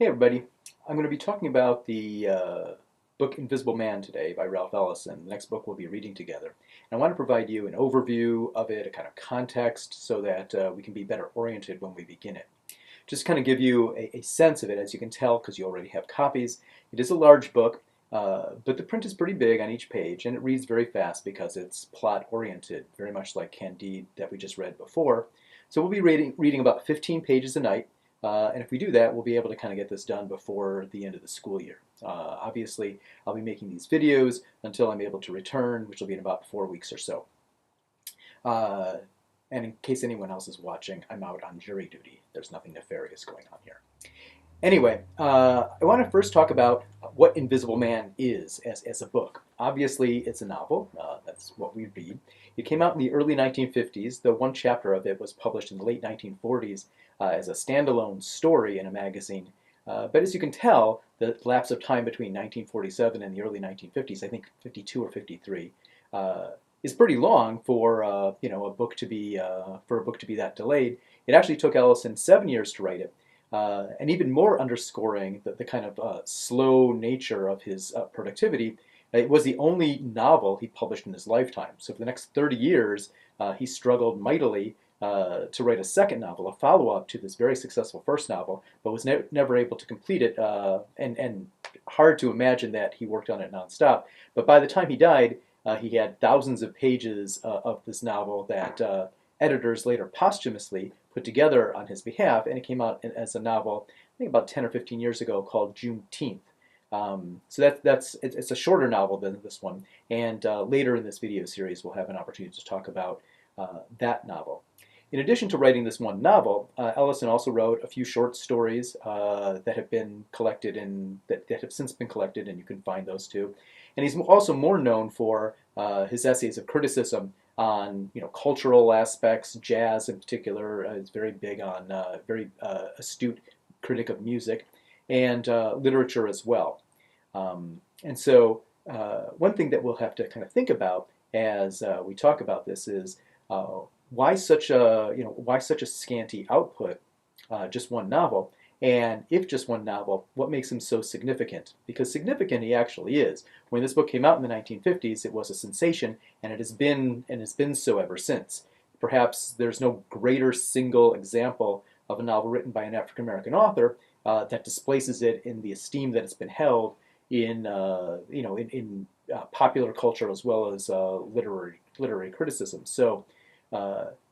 Hey everybody, I'm going to be talking about the book Invisible Man today by Ralph Ellison. The next book we'll be reading together. And I want to provide you an overview of it, a kind of context, so that we can be better oriented when we begin it. Just kind of give you a sense of it, as you can tell, because you already have copies. It is a large book, but the print is pretty big on each page, and it reads very fast because it's plot-oriented, very much like Candide that we just read before. So we'll be reading about 15 pages a night. And if we do that, we'll be able to kind of get this done before the end of the school year. Obviously, I'll be making these videos until I'm able to return, which will be in about 4 weeks or so. And in case anyone else is watching, I'm out on jury duty. There's nothing nefarious going on here. Anyway, I want to first talk about what Invisible Man is as a book. Obviously, it's a novel. That's what we read. It came out in the early 1950s, though one chapter of it was published in the late 1940s as a standalone story in a magazine. But as you can tell, the lapse of time between 1947 and the early 1950s, I think 52 or 53, is pretty long for a book to be that delayed. It actually took Ellison 7 years to write it. And even more underscoring the kind of slow nature of his productivity, it was the only novel he published in his lifetime. So for the next 30 years, he struggled mightily to write a second novel, a follow-up to this very successful first novel, but was never able to complete it, and hard to imagine that he worked on it nonstop. But by the time he died, he had thousands of pages of this novel that editors later posthumously put together on his behalf, and it came out as a novel, I think about 10 or 15 years ago, called Juneteenth. So it's a shorter novel than this one, and later in this video series we'll have an opportunity to talk about that novel. In addition to writing this one novel, Ellison also wrote a few short stories that have been collected that have since been collected, and you can find those too. And he's also more known for his essays of criticism on cultural aspects, jazz in particular. Is very big on very astute critic of music, and literature as well. And so one thing that we'll have to kind of think about as we talk about this is why such a scanty output, just one novel, and if just one novel, what makes him so significant? Because significant he actually is. When this book came out in the 1950s, it was a sensation, and it has been so ever since. Perhaps there's no greater single example of a novel written by an African American author that displaces it in the esteem that it's been held in popular culture as well as literary criticism. So.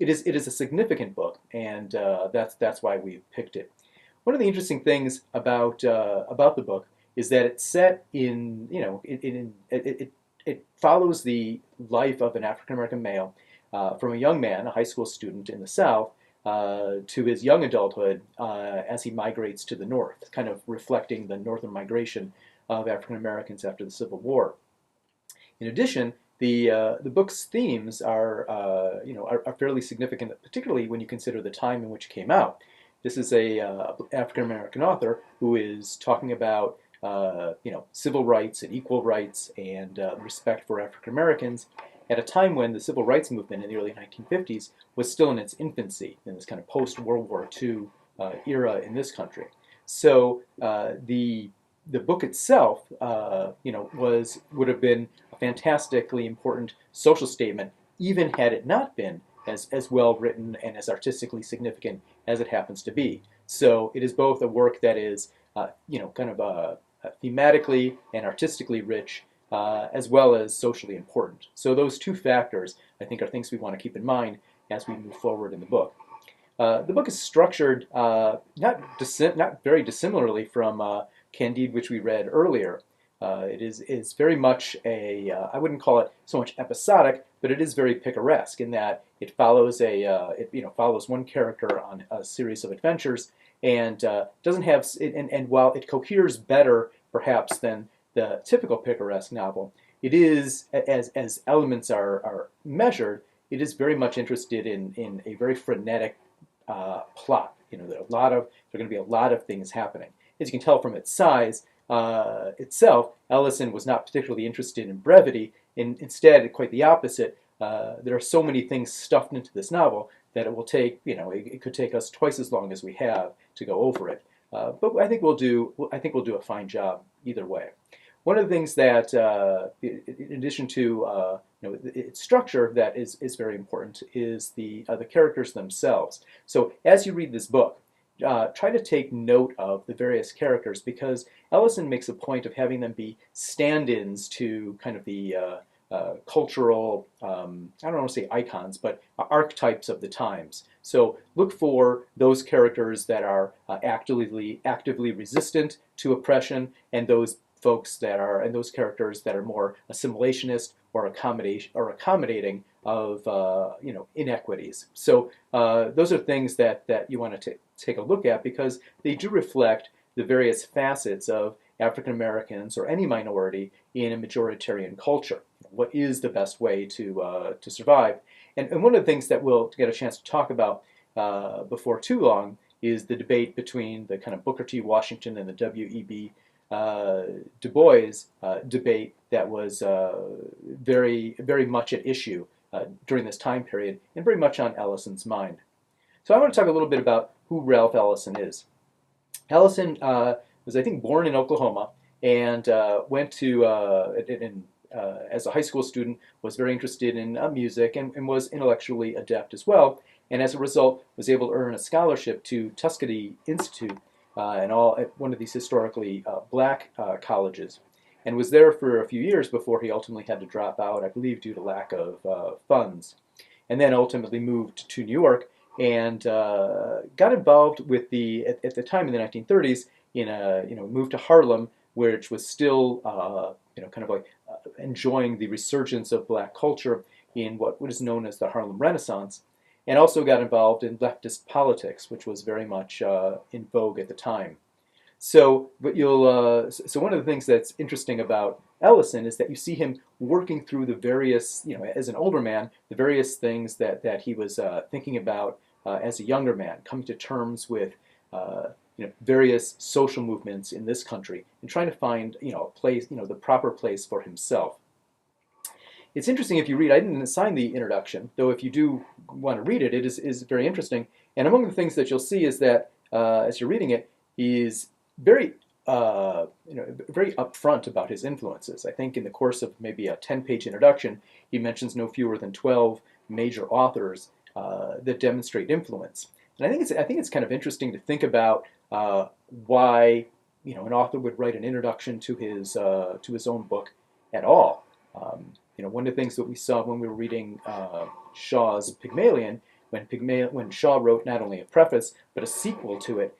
It is a significant book, and that's why we picked it. One of the interesting things about the book is that it's set in it follows the life of an African American male from a young man, a high school student in the South, to his young adulthood as he migrates to the North, kind of reflecting the northern migration of African Americans after the Civil War. In addition, the book's themes are fairly significant, particularly when you consider the time in which it came out. This is a African American author who is talking about civil rights and equal rights and respect for African Americans at a time when the civil rights movement in the early 1950s was still in its infancy, in this kind of post-World War II era in this country. So the book itself, would have been a fantastically important social statement, even had it not been as well written and as artistically significant as it happens to be. So it is both a work that is, thematically and artistically rich, as well as socially important. So those two factors, I think, are things we want to keep in mind as we move forward in the book. The book is structured not very dissimilarly from Candide, which we read earlier. It is very much I wouldn't call it so much episodic, but it is very picaresque in that it follows follows one character on a series of adventures, and doesn't have and while it coheres better perhaps than the typical picaresque novel, it is, as elements are measured, it is very much interested in a very frenetic plot. There are going to be a lot of things happening. As you can tell from its size itself, Ellison was not particularly interested in brevity. Instead, quite the opposite. There are so many things stuffed into this novel that it will take, it could take us twice as long as we have to go over it. but I think we'll do a fine job either way. One of the things that, in addition to its structure, that is very important is the characters themselves. So as you read this book, try to take note of the various characters, because Ellison makes a point of having them be stand-ins to kind of the cultural, I don't want to say icons, but archetypes of the times. So look for those characters that are actively resistant to oppression, and those those characters that are more assimilationist or accommodating of inequities. So those are things that you want to take a look at, because they do reflect the various facets of African Americans or any minority in a majoritarian culture. What is the best way to survive? And one of the things that we'll get a chance to talk about before too long is the debate between the kind of Booker T. Washington and the W.E.B. Du Bois debate that was very much at issue during this time period, and very much on Ellison's mind. So I want to talk a little bit about who Ralph Ellison is. Ellison was, I think, born in Oklahoma, and went to, as a high school student, was very interested in music, and was intellectually adept as well, and as a result was able to earn a scholarship to Tuskegee Institute, at one of these historically black colleges, and was there for a few years before he ultimately had to drop out, I believe due to lack of funds, and then ultimately moved to New York and got involved with at the time in the 1930s moved to Harlem, which was still kind of like enjoying the resurgence of black culture in what is known as the Harlem Renaissance, and also got involved in leftist politics, which was very much in vogue at the time. So, so one of the things that's interesting about Ellison is that you see him working through the various, as an older man, the various things that he was thinking about as a younger man, coming to terms with various social movements in this country, and trying to find a place, the proper place for himself. It's interesting if you read, I didn't assign the introduction, though if you do want to read it, it is very interesting. And among the things that you'll see is that as you're reading it, he's very very upfront about his influences. I think in the course of maybe a 10-page introduction, he mentions no fewer than 12 major authors that demonstrate influence. And I think it's kind of interesting to think about why an author would write an introduction to his own book at all. One of the things that we saw when we were reading Shaw's Pygmalion, when Shaw wrote not only a preface but a sequel to it,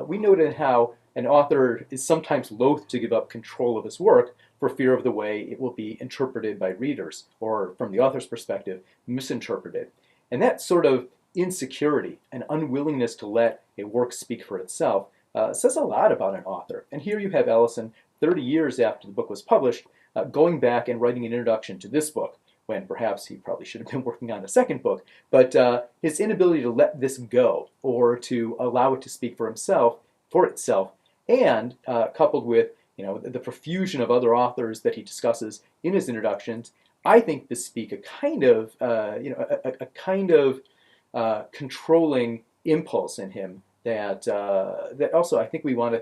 we noted how an author is sometimes loath to give up control of his work for fear of the way it will be interpreted by readers, or from the author's perspective, misinterpreted. And that sort of insecurity and unwillingness to let a work speak for itself says a lot about an author. And here you have Ellison, 30 years after the book was published, going back and writing an introduction to this book, when perhaps he probably should have been working on a second book. But his inability to let this go, or to allow it to speak for itself, and coupled with the profusion of other authors that he discusses in his introductions, I think bespeak a kind of controlling impulse in him that also I think we want to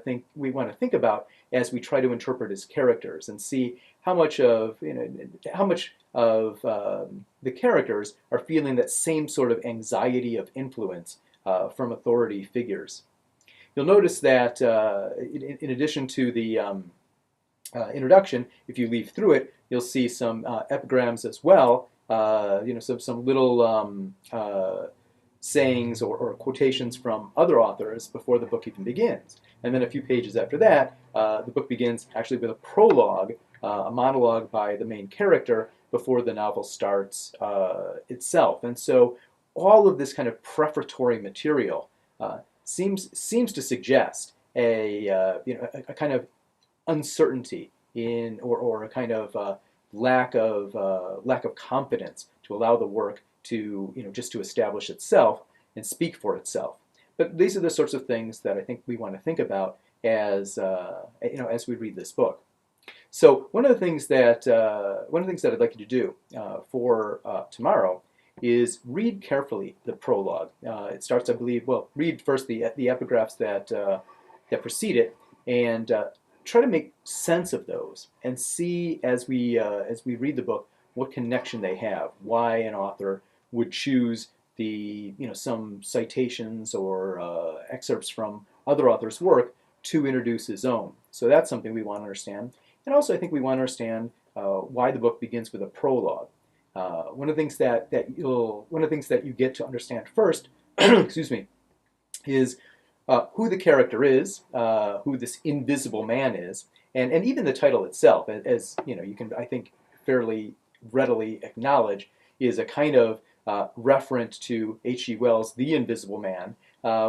think about as we try to interpret his characters, and see how much of the characters are feeling that same sort of anxiety of influence from authority figures. You'll notice that in addition to the introduction, if you leaf through it, you'll see some epigrams as well. Some little sayings or quotations from other authors before the book even begins. And then a few pages after that, the book begins actually with a prologue, a monologue by the main character before the novel starts itself. And so all of this kind of prefatory material seems to suggest a kind of uncertainty in, or a kind of lack of confidence to allow the work to just to establish itself and speak for itself. But these are the sorts of things that I think we want to think about as as we read this book. So one of the things that I'd like you to do for tomorrow is read carefully the prologue. It starts, I believe, read first the epigraphs that that precede it, and try to make sense of those and see as we read the book what connection they have, why an author would choose the some citations or excerpts from other authors' work to introduce his own. So that's something we want to understand. And also I think we want to understand why the book begins with a prologue. One of the things that you get to understand first, excuse me, is who the character is, who this invisible man is, and even the title itself, as you can, I think, fairly readily acknowledge, is a kind of reference to H.G. Wells' The Invisible Man,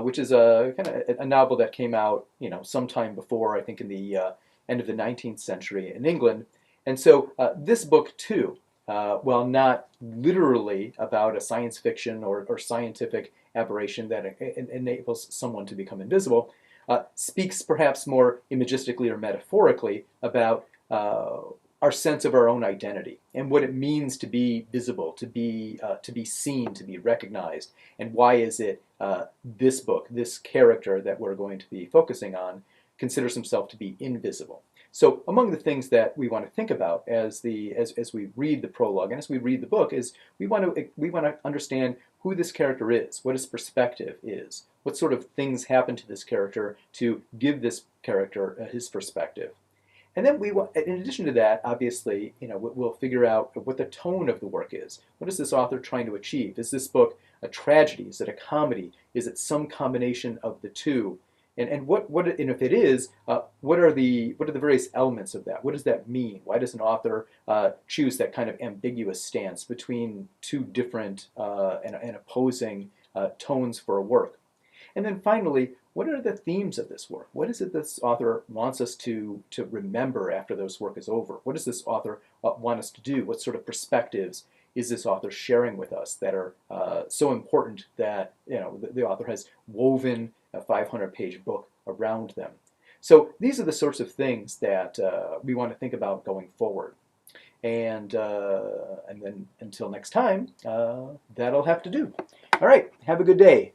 which is a kind of a novel that came out, sometime before, I think, in the end of the 19th century in England. And so this book too, while not literally about a science fiction or scientific aberration that enables someone to become invisible, speaks perhaps more imagistically or metaphorically about our sense of our own identity and what it means to be visible, to be seen, to be recognized, and why is it this book, this character that we're going to be focusing on, considers himself to be invisible. So among the things that we want to think about as we read the prologue and as we read the book is we want to understand who this character is, what his perspective is, what sort of things happen to this character to give this character his perspective. And then in addition to that, obviously, we'll figure out what the tone of the work is. What is this author trying to achieve? Is this book a tragedy? Is it a comedy? Is it some combination of the two? And if it is, what are the various elements of that? What does that mean? Why does an author choose that kind of ambiguous stance between two different and opposing tones for a work? And then finally, what are the themes of this work? What is it this author wants us to remember after this work is over? What does this author want us to do? What sort of perspectives is this author sharing with us that are so important that the author has woven a 500-page book around them? So these are the sorts of things that we want to think about going forward. And then until next time, that'll have to do. All right, have a good day.